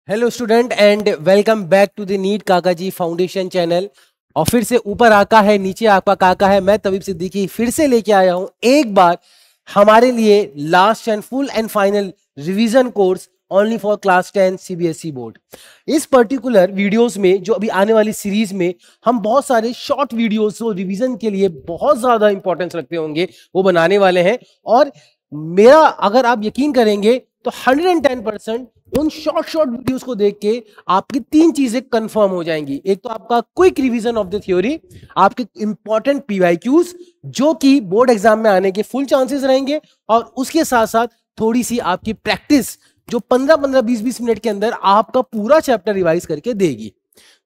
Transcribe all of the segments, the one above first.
Hello student and welcome back to the NEET Kaka ji foundation channel. और फिर से ऊपर आका है, नीचे आपका काका है, मैं तबीब सिद्दीकी फिर से लेके आया हूं एक बार हमारे लिए last and full and final revision course only for class 10 CBSE board. इस पर्टिकुलर वीडियोस में जो अभी आने वाली सीरीज में हम बहुत सारे शॉर्ट वीडियोस जो रिवीजन के लिए बहुत ज्यादा इंपॉर्टेंस रखते होंगे वो बनाने वाले हैं। और मेरा अगर आप यकीन करेंगे तो 110% उन शॉर्ट वीडियोस को देख के आपकी तीन चीजें कंफर्म हो जाएंगी। एक तो आपका quick revision of the theory, आपके इंपॉर्टेंट पीवाईक्यूज जो कि बोर्ड एग्जाम में आने के फुल चांसेस रहेंगे, और उसके साथ साथ थोड़ी सी आपकी प्रैक्टिस जो 15-15 20-20 मिनट के अंदर आपका पूरा चैप्टर रिवाइज करके देगी।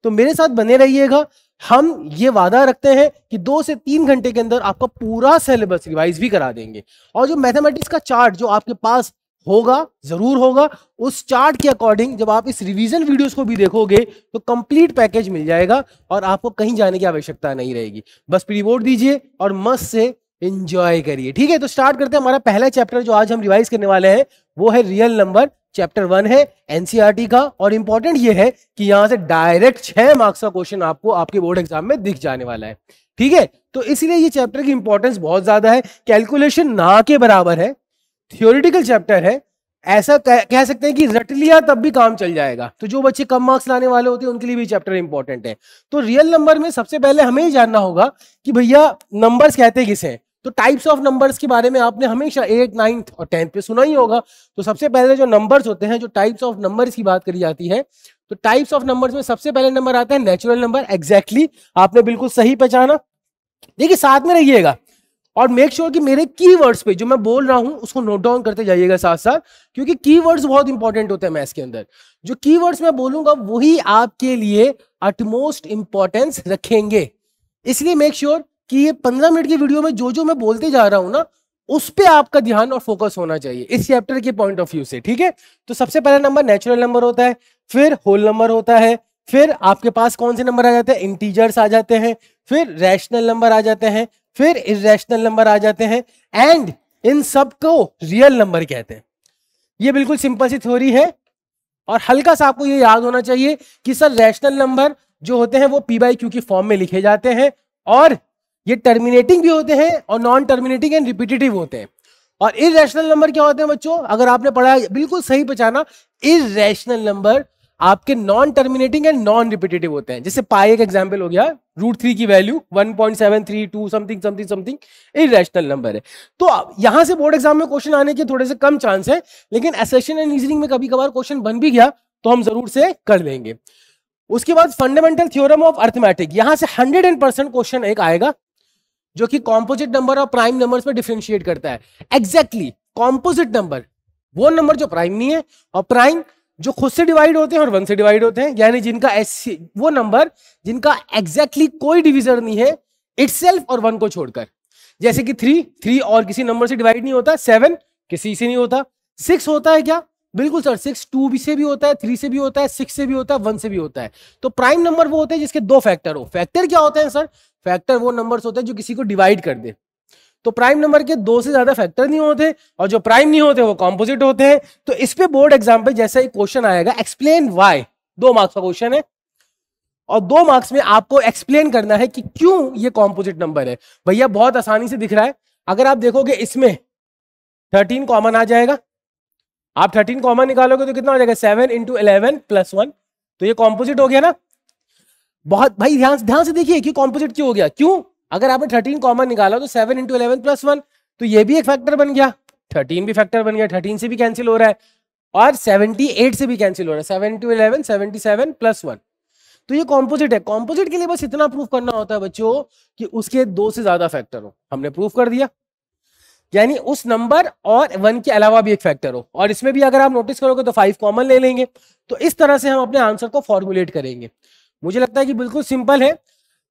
तो मेरे साथ बने रहिएगा। हम ये वादा रखते हैं कि 2 से 3 घंटे के अंदर आपका पूरा सिलेबस रिवाइज भी करा देंगे। और जो मैथमेटिक्स का चार्ट जो आपके पास होगा, जरूर होगा, उस चार्ट के अकॉर्डिंग जब आप इस रिवीजन वीडियोस को भी देखोगे तो कंप्लीट पैकेज मिल जाएगा और आपको कहीं जाने की आवश्यकता नहीं रहेगी। बस प्री बोर्ड दीजिए और मस्त से एंजॉय करिए। ठीक है, तो स्टार्ट करते हैं। हमारा पहला चैप्टर जो आज हम रिवाइज करने वाले हैं वो है रियल नंबर। चैप्टर 1 है एनसीईआरटी का, और इंपॉर्टेंट ये है कि यहां से डायरेक्ट 6 मार्क्स का क्वेश्चन आपको आपके बोर्ड एग्जाम में दिख जाने वाला है। ठीक है, तो इसलिए ये चैप्टर की इंपॉर्टेंस बहुत ज्यादा है। कैलकुलेशन ना के बराबर है, थियोरिटिकल चैप्टर है, ऐसा कह सकते हैं कि रट लिया तब भी काम चल जाएगा। तो जो बच्चे कम मार्क्स लाने वाले होते हैं उनके लिए भी चैप्टर इंपॉर्टेंट है। तो रियल नंबर में सबसे पहले हमें ही जानना होगा कि भैया नंबर्स कहते किसे हैं। तो टाइप्स ऑफ नंबर्स के बारे में आपने हमेशा 8, 9th और 10th पे सुना ही होगा। तो सबसे पहले जो नंबर्स होते हैं, जो टाइप्स ऑफ नंबर्स की बात करी जाती है, तो टाइप्स ऑफ नंबर्स में सबसे पहले नंबर आता है नेचुरल नंबर। एग्जैक्टली, आपने बिल्कुल सही पहचाना। देखिए, साथ में रहिएगा और मेक श्योर कि मेरे कीवर्ड्स पे जो मैं बोल रहा हूं उसको नोट डाउन करते जाइएगा साथ साथ, क्योंकि कीवर्ड्स बहुत इंपॉर्टेंट होते हैं मैथ्स के अंदर। जो कीवर्ड्स मैं बोलूंगा वही आपके लिए अटमोस्ट इंपॉर्टेंस रखेंगे। इसलिए मेक श्योर कि ये 15 मिनट की वीडियो में जो मैं बोलते जा रहा हूं ना, उस पे आपका ध्यान और फोकस होना चाहिए इस चैप्टर के पॉइंट ऑफ व्यू से। ठीक है, तो सबसे पहला नंबर नेचुरल नंबर होता है, फिर होल नंबर होता है, फिर आपके पास कौन से नंबर आ जाते हैं, इंटीजर्स आ जाते हैं, फिर रैशनल नंबर आ जाते हैं, फिर इरेशनल नंबर आ जाते हैं, एंड इन सब को रियल नंबर कहते हैं। ये बिल्कुल सिंपल सी थ्योरी है। और हल्का सा आपको ये याद होना चाहिए कि सर रैशनल नंबर जो होते हैं वो पी बाई क्यू की फॉर्म में लिखे जाते हैं, और ये टर्मिनेटिंग भी होते हैं और नॉन टर्मिनेटिंग एंड रिपीटेटिव होते हैं। और इरेशनल नंबर क्या होते हैं बच्चों, अगर आपने पढ़ा, बिल्कुल सही पहचाना, इरेशनल नंबर आपके non terminating and non repetitive होते हैं। जैसे पाई एक एग्जांपल हो गया, √3 की value 1.732 something something something irrational number है। तो यहां से बोर्ड एग्जाम में क्वेश्चन आने के थोड़े से कम चांस है, लेकिन एसेशन एंड रीजनिंग में कभी कभार क्वेश्चन बन भी गया तो हम जरूर से कर लेंगे। उसके बाद फंडामेंटल थ्योरम ऑफ अरिथमेटिक, यहां से 100% क्वेश्चन एक आएगा जो कि कॉम्पोजिट नंबर और प्राइम नंबर्स में डिफरेंशिएट करता है। एग्जैक्टली, कॉम्पोजिट नंबर वो नंबर जो प्राइम नहीं है, और प्राइम जो खुद से डिवाइड होते हैं और 1 से डिवाइड होते हैं, यानी जिनका वो नंबर जिनका एग्जैक्टली कोई डिविजर नहीं है इटसेल्फ और 1 को छोड़कर। जैसे कि 3 और किसी नंबर से डिवाइड नहीं होता, 7 किसी से नहीं होता, 6 होता है क्या, बिल्कुल सर, 6 2 से भी होता है, 3 से भी होता है, 6 से भी होता है, 1 से भी होता है। तो प्राइम नंबर वो होते हैं जिसके 2 फैक्टर हो। फैक्टर क्या होते हैं सर, फैक्टर वो नंबर्स होते हैं जो किसी को डिवाइड कर दे। तो प्राइम नंबर के 2 से ज्यादा फैक्टर नहीं होते, और जो प्राइम नहीं होते वो कॉम्पोजिट होते हैं। तो इस पे बोर्ड एग्जाम पे जैसा एक क्वेश्चन आएगा, एक्सप्लेन व्हाई, 2 मार्क्स का क्वेश्चन है, और 2 मार्क्स में आपको एक्सप्लेन करना है कि क्यों ये कॉम्पोजिट नंबर है। भैया बहुत आसानी से दिख रहा है, अगर आप देखोगे इसमें 13 कॉमन आ जाएगा, आप 13 कॉमन निकालोगे तो कितना हो जाएगा, 7 × 11 + 1, तो ये कॉम्पोजिट हो गया ना। बहुत भाई ध्यान से देखिए कि कॉम्पोजिट क्यों हो गया, क्यों, अगर आपने 13 कॉमन निकाला तो 7 × 11 + 1, तो ये भी एक फैक्टर बन गया, 13 भी फैक्टर बन गया, 13 से भी कैंसिल हो रहा है, और 78 से भी कैंसिल हो रहा है, 7 × 11 77 + 1, तो ये कॉम्पोजिट है। कॉम्पोजिट के लिए बस इतना प्रूफ करना होता है बच्चों कि उसके 2 से ज्यादा फैक्टर हो, हमने प्रूफ कर दिया, यानी उस नंबर और 1 के अलावा भी एक फैक्टर हो। और इसमें भी अगर आप नोटिस करोगे तो 5 कॉमन ले लेंगे। तो इस तरह से हम अपने आंसर को फॉर्मुलेट करेंगे। मुझे लगता है कि बिल्कुल सिंपल है।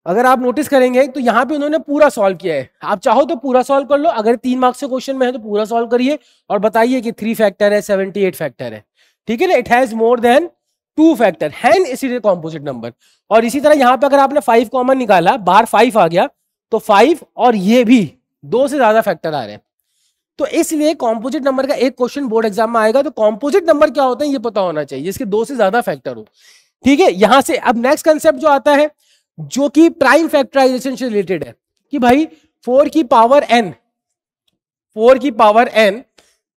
अगर आप नोटिस करेंगे तो यहां पे उन्होंने पूरा सॉल्व किया है, आप चाहो तो पूरा सॉल्व कर लो, अगर 3 मार्क्स के क्वेश्चन में है तो पूरा सॉल्व करिए और बताइए कि 3 फैक्टर है, 78 फैक्टर है। ठीक है ना, it has more than 2 factor, हैन इसीलिए कॉम्पोजिट नंबर। और इसी तरह यहां पे अगर आपने 5 कॉमन निकाला, बाहर 5 आ गया, तो 5 और ये भी 2 से ज्यादा फैक्टर आ रहे हैं। तो इसलिए कॉम्पोजिट नंबर का एक क्वेश्चन बोर्ड एग्जाम में आएगा, तो कॉम्पोजिट नंबर क्या होते हैं ये पता होना चाहिए, इसके 2 से ज्यादा फैक्टर हो। ठीक है, यहां से अब नेक्स्ट कंसेप्ट जो आता है जो कि प्राइम फैक्टराइजेशन से रिलेटेड है कि भाई 4 की पावर n, 4 की पावर n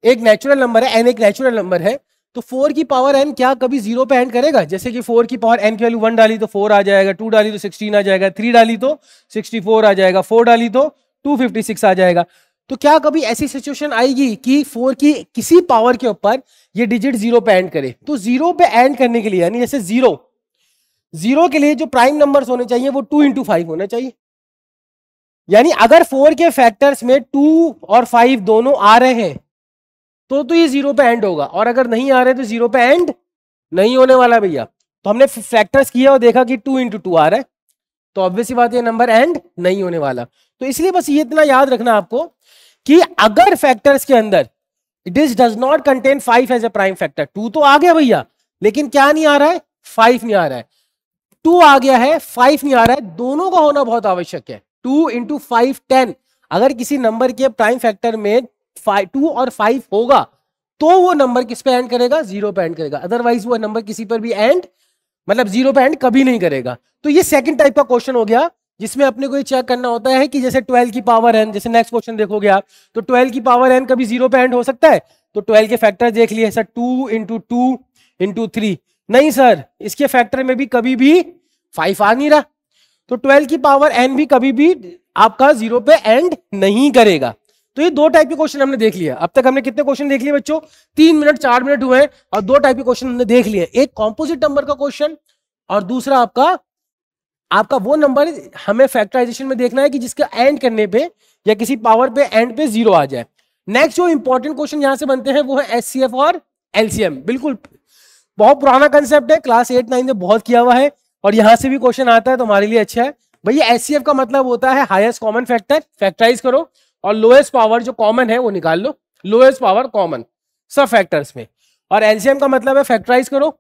एक नेचुरल नंबर है, n एक नेचुरल नंबर है, तो 4 की पावर n क्या कभी 0 पे एंड करेगा? जैसे कि 4 की पावर n की वैल्यू 1 डाली तो 4 आ जाएगा, 2 डाली तो 16 आ जाएगा, 3 डाली तो 64 आ जाएगा, 4 डाली तो 256 आ जाएगा। तो क्या कभी ऐसी सिचुएशन आएगी कि 4 की किसी पावर के ऊपर ये डिजिट 0 पे एंड करे? तो 0 पे एंड करने के लिए यानी जैसे 0 के लिए जो प्राइम नंबर्स होने चाहिए वो 2 into 5 होने चाहिए। यानी अगर 4 के फैक्टर्स में 2 और 5 दोनों आ रहे हैं तो ये 0 पे एंड होगा, और अगर नहीं आ रहे तो 0 पे एंड नहीं होने वाला भैया। तो हमने फैक्टर्स किया और देखा कि 2 into 2 आ रहा है, तो ऑब्वियस बात है नंबर एंड नहीं होने वाला। तो इसलिए बस ये इतना याद रखना आपको कि अगर फैक्टर्स के अंदर this does not contain 5 as a prime factor, 2 तो आ गया भैया लेकिन क्या नहीं आ रहा है? 5 नहीं आ रहा है। 2 आ गया है, 5 नहीं आ रहा है, दोनों का होना बहुत आवश्यक है। 2 into 5 10, अगर किसी नंबर के प्राइम फैक्टर में 2 और 5 होगा तो वो नंबर किस पे एंड करेगा? 0 पे एंड करेगा, अदरवाइज वो नंबर किसी पर भी एंड मतलब 0 पे एंड कभी नहीं करेगा। तो ये सेकंड टाइप का क्वेश्चन हो गया जिसमें अपने को ये चेक करना होता है कि जैसे 12 की पावर n, जैसे नेक्स्ट क्वेश्चन देखोगे आप तो 12 की पावर n कभी 0 पे एंड हो सकता है? तो 12 के फैक्टर देख लिए सर, 2 into 2 into 3, नहीं सर इसके फैक्टर में भी कभी भी 5 आ नहीं रहा, तो 12 की पावर n भी कभी भी आपका 0 पे एंड नहीं करेगा। तो ये 2 टाइप के क्वेश्चन हमने देख लिया। अब तक हमने कितने क्वेश्चन देख लिए बच्चों? 3 मिनट 4 मिनट हुए हैं और 2 टाइप के क्वेश्चन हमने देख लिए, एक कॉम्पोजिट नंबर का क्वेश्चन और दूसरा आपका वो नंबर हमें फैक्टराइजेशन में देखना है कि जिसका एंड करने पे या किसी पावर पे एंड पे 0 आ जाए। नेक्स्ट जो इंपॉर्टेंट क्वेश्चन यहां से बनते हैं वो है एचसीएफ और एलसीएम। बिल्कुल बहुत पुराना कंसेप्ट है, क्लास 8 9 में बहुत किया हुआ है और यहां से भी क्वेश्चन आता है तो हमारे लिए अच्छा है भैया। एचसीएफ का मतलब होता है हाईएस्ट कॉमन फैक्टर, फैक्टराइज करो और लोएस्ट पावर जो कॉमन है वो निकाल लो, lowest power common sub factors में। और एलसीएम का मतलब है फैक्टराइज करो,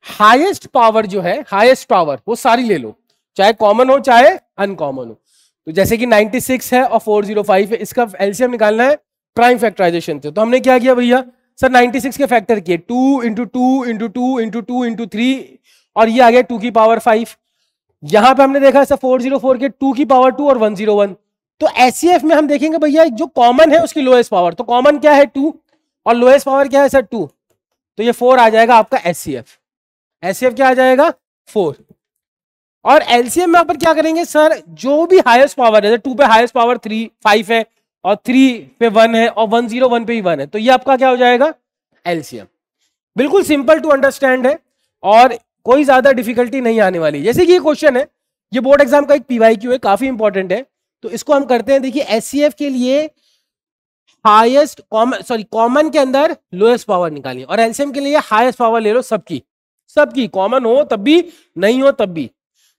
हाईएस्ट पावर जो है हाईएस्ट पावर वो सारी ले लो, चाहे कॉमन हो चाहे अनकॉमन हो। तो जैसे कि 96 है और 405 है, इसका एलसीएम निकालना है प्राइम फैक्टराइजेशन से। तो हमने क्या किया भैया सर 96 के फैक्टर किए 2 into 2 into 2 into 2 into 3 और ये आ गया 2 की पावर 5। यहां पे हमने देखा सर 404 के 2 की पावर 2 और 101। तो एचसीएफ में हम देखेंगे भैया जो कॉमन है उसकी लोएस्ट पावर, तो कॉमन क्या है 2 और लोएस्ट पावर क्या है सर 2, तो ये 4 आ जाएगा आपका एचसीएफ। एचसीएफ क्या आ जाएगा 4। और एलसीएम में पर क्या करेंगे सर जो भी हाईएस्ट पावर है, 2 पे हाईएस्ट पावर 5 है और 3 पे 1 है और 101 पे ही 1 है, तो ये आपका क्या हो जाएगा एलसीएम। बिल्कुल सिंपल टू अंडरस्टैंड है और कोई ज्यादा डिफिकल्टी नहीं आने वाली। जैसे कि ये क्वेश्चन है, ये बोर्ड एग्जाम का एक पीवाईक्यू है, काफी इंपॉर्टेंट है, तो इसको हम करते हैं। देखिए एचसीएफ के लिए हाईएस्ट कॉमन के अंदर लोएस्ट पावर निकालिए और एलसीएम के लिए हाईएस्ट पावर ले लो सबकी कॉमन हो तब भी नहीं हो तब भी।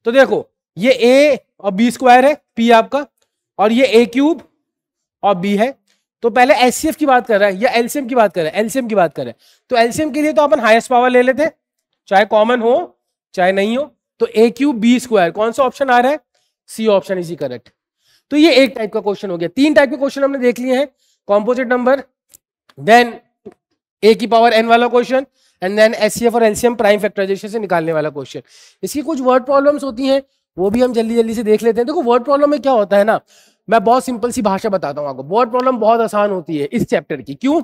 तो देखो ये a और b स्क्वायर है p आपका, और ये a क्यूब और b है। तो पहले एचसीएफ की बात कर रहा है या एलसीएम की बात कर रहा है? एलसीएम की बात कर रहे हैं। तो एलसीएम के लिए तो अपन हाईएस्ट पावर ले लेते, चाहे कॉमन हो चाहे नहीं हो। तो a क्यूब b स्क्वायर, कौन सा ऑप्शन आ रहा है? C option is correct. तो ये एक टाइप का क्वेश्चन हो गया। 3 टाइप के क्वेश्चन हमने देख लिए हैं, कॉम्पोजिट नंबर, देन a की पावर n वाला क्वेश्चन एंड देन एचसीएफ और एलसीएम प्राइम फैक्टराइजेशन से निकालने वाला क्वेश्चन। इसकी कुछ वर्ड प्रॉब्लम्स होती हैं वो भी हम जल्दी जल्दी से देख लेते हैं। देखो वर्ड प्रॉब्लम में क्या होता है ना, मैं बहुत सिंपल सी भाषा बताता हूँ आपको। वर्ड प्रॉब्लम बहुत आसान होती है इस चैप्टर की, क्यों?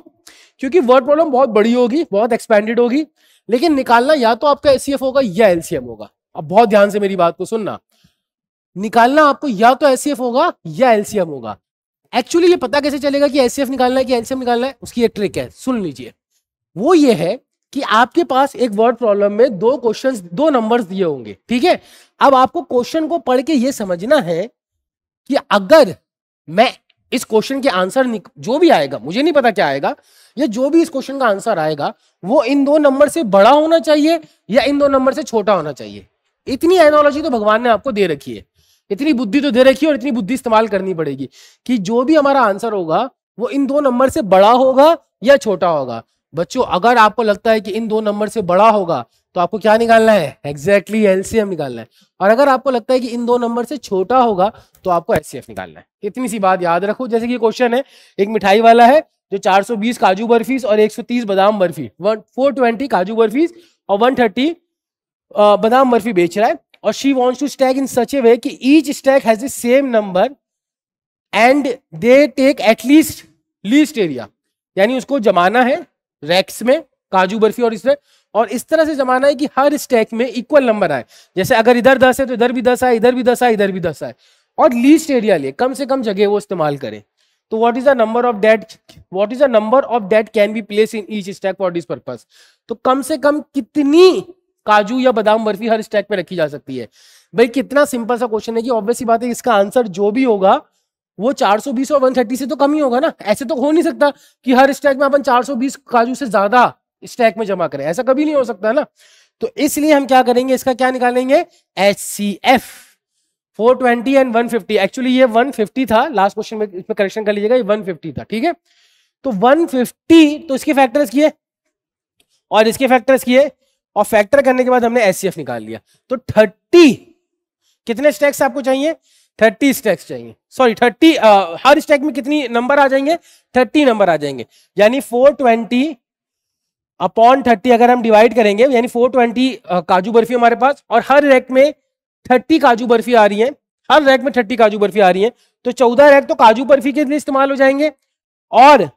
क्योंकि वर्ड प्रॉब्लम बहुत बड़ी होगी, बहुत एक्सपेंडेड होगी, लेकिन निकालना या तो आपका एचसीएफ होगा या एलसीएम होगा। अब बहुत ध्यान से मेरी बात को सुनना, निकालना आपको या तो एचसीएफ होगा या एलसीएम होगा। एक्चुअली ये पता कैसे चलेगा कि एचसीएफ निकालना है कि एलसीएम निकालना है? उसकी एक ट्रिक है, सुन लीजिए। वो ये है कि आपके पास एक वर्ड प्रॉब्लम में 2 क्वेश्चंस 2 नंबर्स दिए होंगे, ठीक है? अब आपको क्वेश्चन को पढ़ के ये समझना है कि अगर मैं इस क्वेश्चन के आंसर जो भी आएगा, मुझे नहीं पता क्या आएगा, या जो भी इस क्वेश्चन का आंसर आएगा वो इन 2 नंबर से बड़ा होना चाहिए या इन 2 नंबर से छोटा होना चाहिए। इतनी एनालॉजी तो भगवान ने आपको दे रखी है, इतनी बुद्धि तो दे रखी है और इतनी बुद्धि इस्तेमाल करनी पड़ेगी कि जो भी हमारा आंसर होगा वो इन 2 नंबर से बड़ा होगा या छोटा होगा। बच्चों अगर आपको लगता है कि इन दो नंबर से बड़ा होगा तो आपको क्या निकालना है, एग्जैक्टली एलसीएम निकालना है। और अगर आपको लगता है कि इन दो नंबर से छोटा होगा तो आपको एचसीएफ निकालना है। इतनी सी बात याद रखो। जैसे कि क्वेश्चन है, एक मिठाई वाला है जो 420 काजू बर्फीज और 130 बादाम बर्फी, 420 काजू बर्फीज और 130 बादाम बर्फी बेच रहा है, और she wants to stack in such a way कि each stack has the same number and they take at least least area. यानी उसको जमाना है रैक्स में काजू बर्फी और इस तरह से जमाना है कि हर स्टैक में इक्वल नंबर आए। जैसे अगर इधर 10 है तो इधर भी 10 आए, इधर भी 10 आए, इधर भी 10 आए, और लीस्ट एरिया ले, कम से कम जगह वो इस्तेमाल करे। तो what is the number of that can be place in each stack for this purpose. तो कम से कम कितनी काजू या बादाम बर्फी हर स्टैक में रखी जा सकती है। भाई कितना सिंपल सा क्वेश्चन है कि ऑब्वियस सी बात है इसका आंसर जो भी होगा वो 420 और 130 से तो कम ही होगा ना। ऐसे तो हो नहीं सकता कि हर स्टैक में अपन 420 काजू से ज्यादा स्टैक में जमा करें, ऐसा कभी नहीं हो सकता ना। तो इसलिए हम क्या करेंगे, इसका क्या निकालेंगे, HCF 420 एंड 150। एक्चुअली ये 150 था लास्ट क्वेश्चन में, इसमें करेक्शन कर लीजिएगा, ये 150 था, ठीक है। तो 150, तो इसके फैक्टर्स किए और इसके फैक्टर्स किए, और फैक्टर करने के बाद हमने HCF निकाल लिया। तो 30 कितने स्टैक्स आपको चाहिए, 30 स्टैक्स चाहिए, सॉरी 30 हर स्टैक में कितनी नंबर आ जाएंगे, 30 नंबर आ जाएंगे। यानी 420 अपॉन 30 अगर हम डिवाइड करेंगे, यानी 420 काजू बर्फी हमारे पास, और हर रैक में 30 काजू बर्फी आ रही है, हर रैक में 30 काजू बर्फी आ रही है, तो 14 रैक तो काजू बर्फी के लिए इस्तेमाल हो जाएंगे, और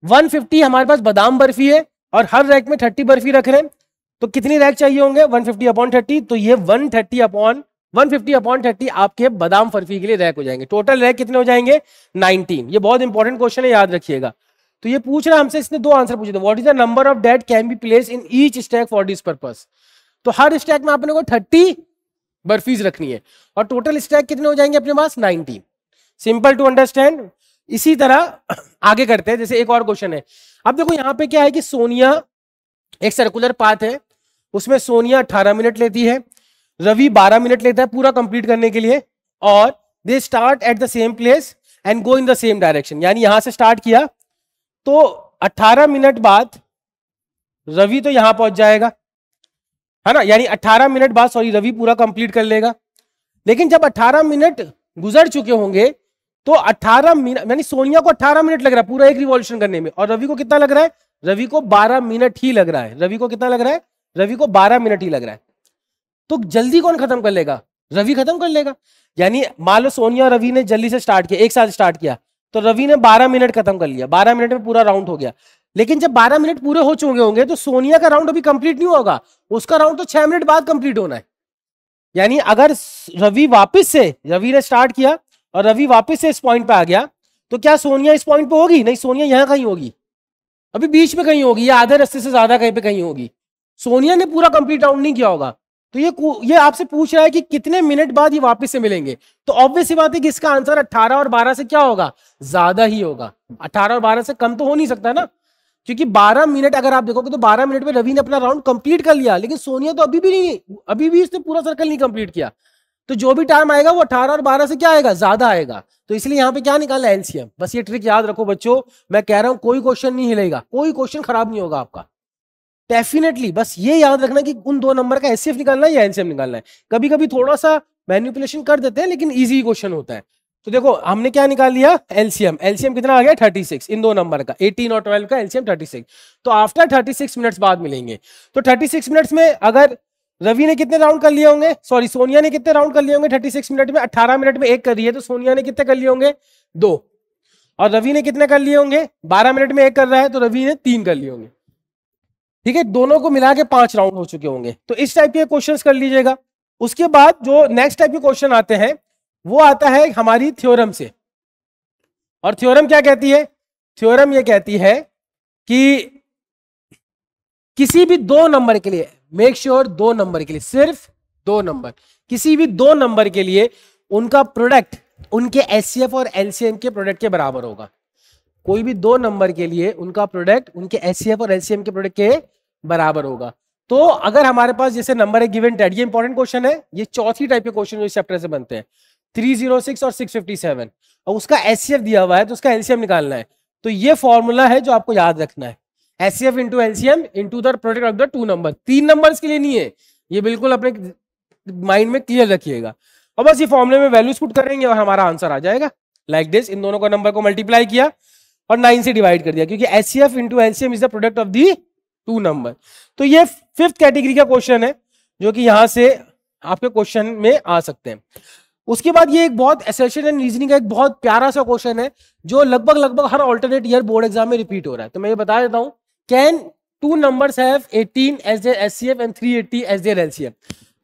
150 हमारे पास बादाम बर्फी है और हर रैक में 30 बर्फी रख रहे हैं, तो कितनी रैक चाहिए होंगे, 150 अपॉन 30, तो ये 150 अपॉन 30 आपके बादाम बर्फी के लिए रैक हो जाएंगे। टोटल रैक कितने हो जाएंगे, 19। ये बहुत इंपॉर्टेंट क्वेश्चन है, याद रखिएगा। तो ये पूछ रहा है हमसे, इसने दो आंसर पूछे थे, what is the number of that can be place in each stack for this purpose. तो हर स्टैक में आपने को 30 बर्फीज रखनी है, और टोटल स्टैक कितने हो जाएंगे अपने पास, 19। Simple to understand. इसी तरह आगे करते हैं, जैसे एक और क्वेश्चन है। अब देखो यहाँ पे क्या है कि सोनिया, एक सर्कुलर पाथ है, उसमें सोनिया 18 मिनट लेती है, रवि 12 मिनट लेता है पूरा कंप्लीट करने के लिए, और they start at the same place and go in the same direction. यानी यहां से स्टार्ट किया तो 18 मिनट बाद रवि तो यहां पहुंच जाएगा, है ना, यानी 18 मिनट बाद सॉरी रवि पूरा कंप्लीट कर लेगा। लेकिन जब 18 मिनट गुजर चुके होंगे तो 18 मिनट, यानी सोनिया को 18 मिनट लग रहा है पूरा एक रिवॉल्यूशन करने में, और रवि को कितना लग रहा है, रवि को 12 मिनट ही लग रहा है। रवि को कितना लग रहा है, रवि को 12 मिनट ही लग रहा है। तो जल्दी कौन खत्म कर लेगा, रवि खत्म कर लेगा। यानी मान लो सोनिया और रवि ने जल्दी से स्टार्ट किया, एक साथ स्टार्ट किया, तो रवि ने 12 मिनट खत्म कर लिया, 12 मिनट में पूरा राउंड हो गया। लेकिन जब 12 मिनट पूरे हो चुके होंगे तो सोनिया का राउंड अभी कंप्लीट नहीं होगा, उसका राउंड तो 6 मिनट बाद कंप्लीट होना है। यानी अगर रवि ने स्टार्ट किया और रवि वापस से इस पॉइंट पे आ गया, तो क्या सोनिया इस पॉइंट पे होगी, नहीं, सोनिया यहां कहीं होगी, अभी बीच में कहीं होगी, या आधे रास्ते से ज्यादा कहीं पे कहीं होगी। सोनिया ने पूरा कंप्लीट राउंड नहीं किया होगा। तो ये आपसे पूछ रहा है कि कितने मिनट बाद ये वापस से मिलेंगे। तो ऑब्वियस सी बात है कि इसका आंसर 18 और 12 से क्या होगा, ज्यादा ही होगा। 18 और 12 से कम तो हो नहीं सकता ना, क्योंकि 12 मिनट अगर आप देखोगे तो 12 मिनट में रवि ने अपना राउंड कंप्लीट कर लिया, लेकिन सोनिया तो अभी भी इसने पूरा सर्कल नहीं कंप्लीट किया। तो जो भी टाइम आएगा वो 18 और 12 से क्या आएगा, ज्यादा आएगा। तो इसलिए यहाँ पे क्या निकालना है, एलसीएम। बस ये ट्रिक याद रखो बच्चों, मैं कह रहा हूं कोई क्वेश्चन नहीं हिलेगा, कोई क्वेश्चन खराब नहीं होगा आपका, डेफिनेटली। बस ये याद रखना कि उन दो नंबर का एचसीएफ निकालना है या एलसीएम निकालना है। कभी कभी थोड़ा सा मैनिपुलेशन कर देते हैं, लेकिन इजी क्वेश्चन होता है। तो देखो हमने क्या निकाल लिया, एलसीएम। एलसीएम कितना आ गया, 36, इन दो नंबर का 18 और 12 का एलसीएम 36। तो आफ्टर 36 मिनट्स बाद मिलेंगे। तो 36 मिनट्स में अगर रवि ने कितने राउंड कर लिए होंगे, सॉरी सोनिया ने कितने राउंड कर लिए होंगे 36 मिनट में, 18 मिनट में एक कर रही है, तो सोनिया ने कितने कर लिए होंगे, 2। और रवि ने कितने कर लिए होंगे, 12 मिनट में एक कर रहा है, तो रवि ने 3 कर लिए होंगे। ठीक है, दोनों को मिला के 5 राउंड हो चुके होंगे। तो इस टाइप के क्वेश्चंस कर लीजिएगा। उसके बाद जो नेक्स्ट टाइप के क्वेश्चन आते हैं वो आता है हमारी थ्योरम से। और थ्योरम क्या कहती है, थ्योरम ये कहती है कि किसी भी 2 नंबर के लिए, मेक श्योर 2 नंबर के लिए, सिर्फ 2 नंबर, किसी भी 2 नंबर के लिए उनका प्रोडक्ट उनके एचसीएफ और एलसीएम के प्रोडक्ट के बराबर होगा। कोई भी 2 नंबर के लिए उनका प्रोडक्ट उनके एचसीएफ और एलसीएम के प्रोडक्ट के बराबर होगा। तो अगर हमारे पास जैसे नंबर है गिवन डेट, ये इंपॉर्टेंट क्वेश्चन है, ये चौथी टाइप के क्वेश्चन जो इस चैप्टर से बनते हैं, 306 और 657, और उसका एचसीएफ दिया हुआ है तो उसका एलसीएम निकालना है। तो ये फॉर्मूला है जो आपको याद रखना है। HCF into LCM into the product of the two number, 3 numbers के लिए नहीं है, ये बिल्कुल अपने माइंड में क्लियर रखिएगा। और बस ये फॉर्मूले में वैल्यूज पुट करेंगे और हमारा आंसर आ जाएगा लाइक दिस। इन दोनों का नंबर को मल्टीप्लाई किया और 9 से डिवाइड कर दिया, क्योंकि HCF into LCM is the product of the two number. तो ये 5th कैटेगरी का क्वेश्चन है जो कि यहां से आपके क्वेश्चन में आ सकते हैं। उसके बाद ये एक बहुत असर्शन एंड रीजनिंग का एक बहुत प्यारा सा क्वेश्चन है जो लगभग हर ऑल्टरनेट ईयर बोर्ड एग्जाम में रिपीट हो रहा है। तो मैं ये बता देता हूं, can two numbers have 18 as their HCF and 380 as their LCM।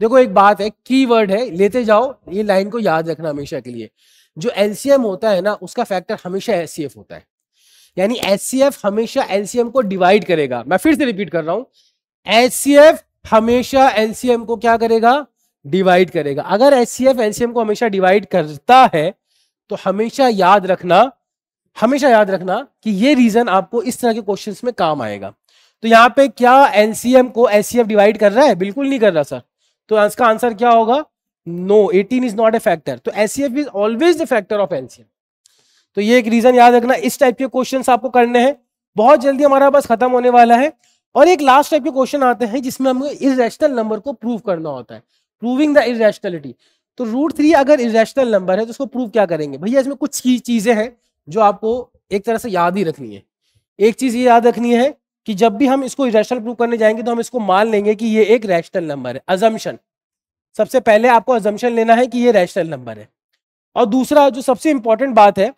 देखो एक बात है, की वर्ड है, लेते जाओ, ये लाइन को याद रखना हमेशा के लिए। जो LCM होता है ना उसका फैक्टर हमेशा HCF होता है, यानी HCF हमेशा LCM को डिवाइड करेगा। मैं फिर से रिपीट कर रहा हूं, HCF हमेशा LCM को क्या करेगा, डिवाइड करेगा। अगर HCF LCM को हमेशा डिवाइड करता है तो हमेशा याद रखना कि ये रीजन आपको इस तरह के क्वेश्चंस में काम आएगा। तो यहां पे क्या LCM को HCF डिवाइड कर रहा है? बिल्कुल नहीं कर रहा सर। तो इसका आंसर क्या होगा? No, 18 is not a factor. तो HCF is always the factor of LCM। तो ये एक रीजन याद रखना। इस टाइप के क्वेश्चंस आपको करने हैं। बहुत जल्दी हमारा बस खत्म होने वाला है और एक लास्ट टाइप के क्वेश्चन आते हैं जिसमें हमें इररेशनल नंबर को प्रूव करना होता है, प्रूविंग द इररेशनलिटी। तो √3 अगर इररेशनल नंबर है तो उसको प्रूव क्या करेंगे भैया? इसमें कुछ चीजें हैं जो आपको एक तरह से याद ही रखनी है। एक चीज ये याद रखनी है कि जब भी हम इसको इररेशनल प्रूव करने जाएंगे तो हम इसको मान लेंगे कि ये एक रैशनल नंबर है। अजम्पशन, सबसे पहले आपको अजम्पशन लेना है कि ये रैशनल नंबर है। और दूसरा जो सबसे इंपॉर्टेंट बात है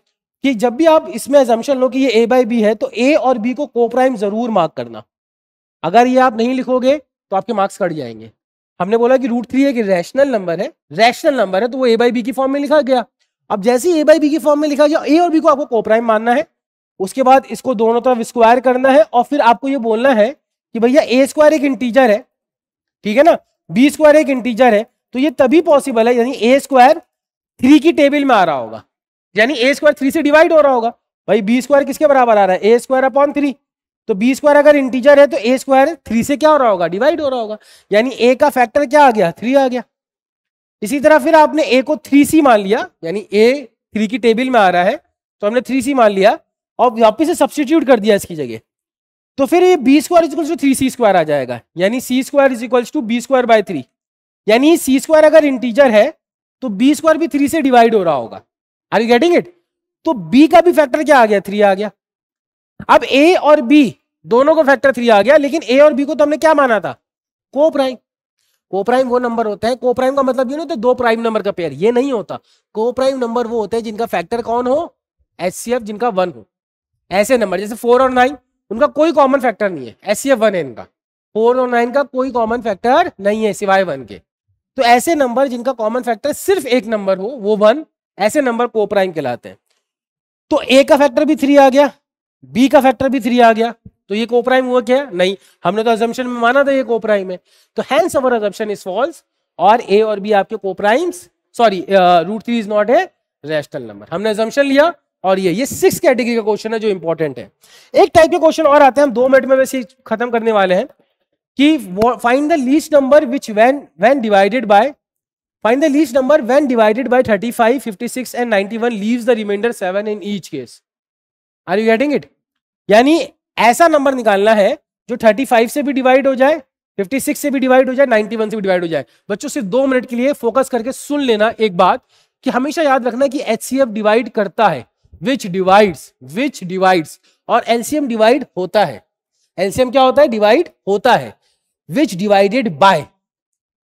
कि जब भी आप इसमें अजम्पशन लो कि ये A/B है तो A और B को कोप्राइम जरूर मार्क करना। अगर ये आप नहीं लिखोगे तो आपके मार्क्स कट जाएंगे। हमने बोला कि √3 एक रैशनल नंबर है, तो वो A/B की फॉर्म में लिखा गया। अब जैसे ही A/B की फॉर्म में लिखा गया, A और B को आपको कोप्राइम मानना है। उसके बाद इसको दोनों तरफ स्क्वायर करना है और फिर आपको ये बोलना है कि भैया A² एक इंटीजर है, ठीक है ना, B² एक इंटीजर है। तो ये तभी पॉसिबल है, यानी A² 3 की टेबल में आ रहा होगा, यानी A² 3 से डिवाइड हो रहा होगा। भाई B² किसके बराबर आ रहा है? A²/3। तो B² अगर इंटीजर है तो A² 3 से क्या हो रहा होगा? डिवाइड हो रहा होगा, यानी A का फैक्टर क्या आ गया? 3 आ गया। इसी तरह फिर आपने A को 3C मान लिया, यानी A 3 की टेबल में आ रहा है तो हमने 3C मान लिया और वापिस से सब्स्टिट्यूट कर दिया इसकी जगह। तो फिर ये B² = 3C² आ जाएगा, यानी C² = B²/3। यानी C² अगर इंटीजर है तो B² भी 3 से डिवाइड हो रहा होगा। Are you getting it? तो B का भी फैक्टर क्या आ गया? 3 आ गया। अब A और B दोनों का फैक्टर 3 आ गया, लेकिन A और B को तो हमने क्या माना था? कोप्राइम। कोप्राइम वो नंबर होता है, कोप्राइम का मतलब ये नहीं होता दो प्राइम नंबर का पेयर, ये नहीं होता। कोप्राइम नंबर वो होते हैं जिनका फैक्टर कौन हो? HCF जिनका 1 हो। ऐसे नंबर जैसे 4 और 9, उनका कोई कॉमन फैक्टर नहीं है, HCF 1 है इनका। 4 और 9 का कोई कॉमन फैक्टर नहीं है सिवाय 1 के। तो ऐसे नंबर जिनका कॉमन फैक्टर सिर्फ एक नंबर हो, वो 1, ऐसे नंबर कोप्राइम कहलाते हैं। तो A का फैक्टर भी 3 आ गया, B का फैक्टर भी 3 आ गया, तो ये कोप्राइम हुआ क्या? नहीं, हमने तो अजम्पशन में माना था ये कोप्राइम है। तो hence our assumption is false और A और B आपके coprimes, sorry √3 is not a rational number. हमने अजम्पशन लिया और ये 6 कैटेगरी का क्वेश्चन है जो इंपॉर्टेंट है। एक टाइप के क्वेश्चन और आते हैं, हम 2 मिनट में वैसे खत्म करने वाले हैं कि find the least number which when divided by 35, 56 and 91 leaves the remainder 7 in each case. Are you getting it? यानी ऐसा नंबर निकालना है जो 35 से भी डिवाइड हो जाए, 56 से भी डिवाइड हो जाए, 91 से भी डिवाइड हो जाए। बच्चों सिर्फ 2 मिनट के लिए फोकस करके सुन लेना एक बात कि हमेशा याद रखना कि HCF डिवाइड करता है, which divides, और LCM डिवाइड होता है। LCM क्या होता है? डिवाइड होता है, which divided by।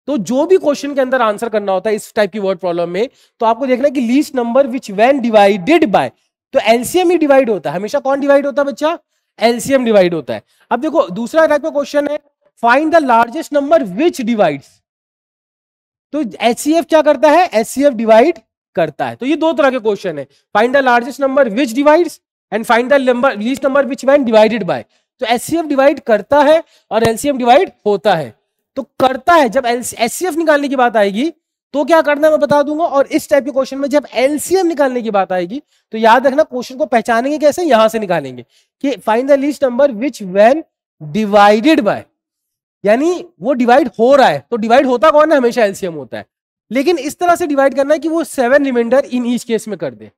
तो जो भी क्वेश्चन के अंदर आंसर करना होता है इस टाइप की वर्ड प्रॉब्लम में, तो आपको देखना है कि least number which when divided by, तो एलसीएम ही डिवाइड होता है। हमेशा कौन डिवाइड होता है बच्चा? एलसीएम डिवाइड होता है। अब देखो दूसरा टाइप का क्वेश्चन है, find the largest number which divides. तो एचसीएफ क्या करता है? एचसीएफ डिवाइड करता है। तो ये 2 तरह के क्वेश्चन है, find the largest number which divides and find the number least number which when divided by. तो एचसीएफ डिवाइड करता है और एलसीएम डिवाइड होता है। तो करता है, जब एचसीएफ निकालने की बात आएगी तो क्या करना है मैं बता दूंगा, और इस टाइप के क्वेश्चन में जब एलसीएम निकालने की बात आएगी तो याद रखना क्वेश्चन को पहचानेंगे कैसे, यहां से निकालेंगे कि find the least number which when divided by, यानी वो डिवाइड हो रहा है। तो डिवाइड होता कौन है? हमेशा एलसीएम होता है, लेकिन इस तरह से डिवाइड करना है कि वो 7 रिमाइंडर इन ईच केस में कर दे।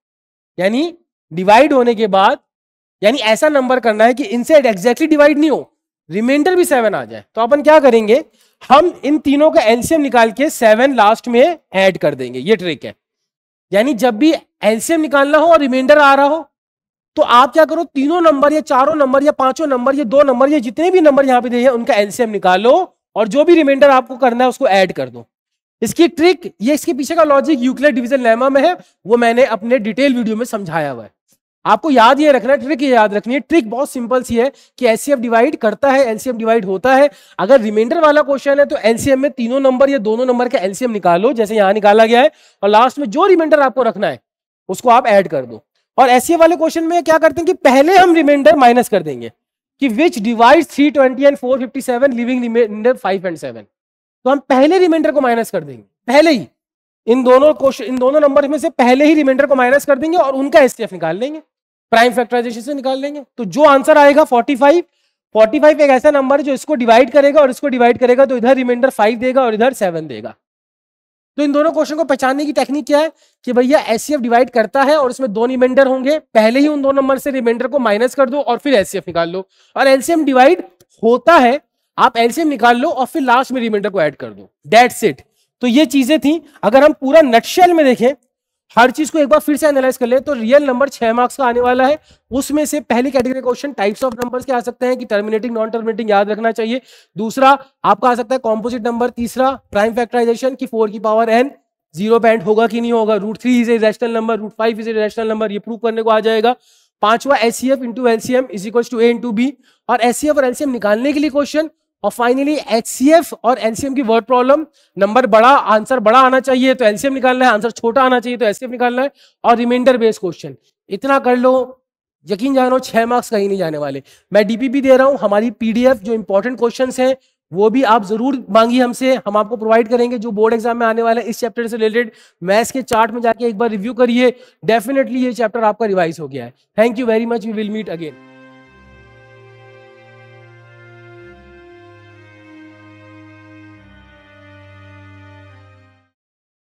यानी डिवाइड होने के बाद यानी ऐसा नंबर करना है कि इनसे एग्जैक्टली डिवाइड नहीं हो, रिमाइंडर भी 7 आ जाए। तो अपन क्या करेंगे, हम इन तीनों का एलसीएम निकाल के 7 लास्ट में ऐड कर देंगे। ये ट्रिक है। यानी जब भी एलसीएम निकालना हो और रिमाइंडर आ रहा हो तो आप क्या करो, तीनों नंबर या चारों नंबर या पांचों नंबर या 2 नंबर या जितने भी नंबर यहां पे दिए हैं उनका एलसीएम निकालो और जो भी रिमाइंडर आपको करना है उसको ऐड कर दो। इसकी ट्रिक, ये इसके पीछे का लॉजिक यूक्लिड डिवीजन लेमा में है, वो मैंने अपने डिटेल वीडियो में समझाया हुआ है। आपको याद ये रखना है, ट्रिक ये याद रखनी है। ट्रिक बहुत सिंपल सी है कि एचसीएफ डिवाइड करता है, एलसीएम डिवाइड होता है। अगर रिमाइंडर वाला क्वेश्चन है तो एलसीएम में तीनों नंबर या दोनों नंबर का एलसीएम निकालो जैसे यहां निकाला गया है, और लास्ट में जो रिमाइंडर आपको रखना है उसको आप ऐड कर दो। और एचसीएफ वाले क्वेश्चन में क्या करते हैं कि पहले हम रिमाइंडर माइनस कर देंगे कि which divides 320 and 457 leaving remainder 5 and 7। तो हम पहले रिमाइंडर को माइनस कर देंगे, पहले ही इन दोनों क्वेश्चन, इन दोनों नंबर में से पहले ही रिमाइंडर को माइनस कर देंगे और उनका एचसीएफ निकाल लेंगे, प्राइम फैक्टराइजेशन से निकाल लेंगे। तो जो आंसर आएगा 45 एक ऐसा नंबर है जो इसको डिवाइड करेगा और इसको डिवाइड करेगा, तो इधर रिमाइंडर 5 देगा और इधर 7 देगा। तो इन दोनों क्वेश्चन को पहचानने की टेक्निक क्या है कि भैया एचसीएफ डिवाइड करता है और इसमें 2 रिमाइंडर होंगे, पहले ही उन 2 नंबर से रिमाइंडर को माइनस कर दो और फिर एचसीएफ निकाल लो। और एलसीएम डिवाइड होता है, आप एलसीएम निकाल लो और फिर लास्ट में रिमाइंडर को ऐड कर दो, दैट्स इट। तो ये चीजें थी। अगर हम पूरा नटशेल में देखें, हर चीज को एक बार फिर से एनालाइज कर ले, तो रियल नंबर 6 मार्क्स का आने वाला है। उसमें से पहली category question types of numbers के आ सकते हैं कि टर्मिनेटिंग नॉन टर्मिनेटिंग याद रखना चाहिए। दूसरा आपका आ सकता है कॉम्पोजिट नंबर। तीसरा प्राइम फैक्टराइजेशन की 4 की पावर n 0 पे एंड होगा कि नहीं होगा। √3 is a rational number, √5 is a rational number, ये प्रूव करने को आ जाएगा। पांचवा HCF into LCM is equal to a into b, और एचसीएफ और एलसीएम निकालने के लिए क्वेश्चन। और फाइनली एचसीएफ और एलसीएम की वर्ड प्रॉब्लम, नंबर बड़ा, आंसर बड़ा आना चाहिए तो एलसीएम निकालना है, आंसर छोटा आना चाहिए तो एचसीएफ निकालना है, और रिमाइंडर बेस्ड क्वेश्चन। इतना कर लो, यकीन जानो 6 मार्क्स कहीं नहीं जाने वाले। मैं डीपीपी दे रहा हूं, हमारी पीडीएफ जो इंपॉर्टेंट क्वेश्चंस हैं वो भी आप जरूर मांगिए हमसे, हम आपको प्रोवाइड करेंगे जो बोर्ड एग्जाम में आने वाला है। इस चैप्टर से रिलेटेड मैथ्स के चार्ट में जाके एक बार रिव्यू करिए, डेफिनेटली ये चैप्टर आपका रिवाइज हो गया है। Thank you very much, we will meet again.